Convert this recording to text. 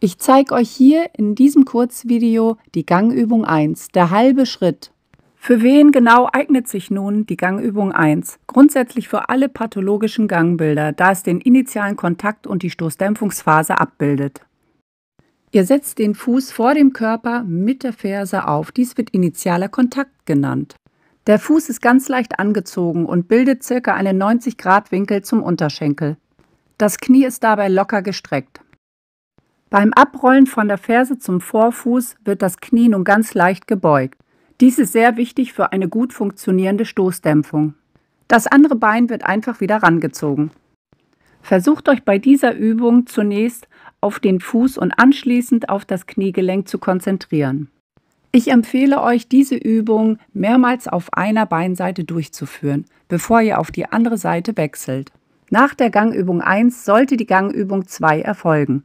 Ich zeige euch hier in diesem Kurzvideo die Gangübung 1, der halbe Schritt. Für wen genau eignet sich nun die Gangübung 1? Grundsätzlich für alle pathologischen Gangbilder, da es den initialen Kontakt und die Stoßdämpfungsphase abbildet. Ihr setzt den Fuß vor dem Körper mit der Ferse auf. Dies wird initialer Kontakt genannt. Der Fuß ist ganz leicht angezogen und bildet ca. einen 90-Grad-Winkel zum Unterschenkel. Das Knie ist dabei locker gestreckt. Beim Abrollen von der Ferse zum Vorfuß wird das Knie nun ganz leicht gebeugt. Dies ist sehr wichtig für eine gut funktionierende Stoßdämpfung. Das andere Bein wird einfach wieder rangezogen. Versucht euch bei dieser Übung zunächst auf den Fuß und anschließend auf das Kniegelenk zu konzentrieren. Ich empfehle euch, diese Übung mehrmals auf einer Beinseite durchzuführen, bevor ihr auf die andere Seite wechselt. Nach der Gangübung 1 sollte die Gangübung 2 erfolgen.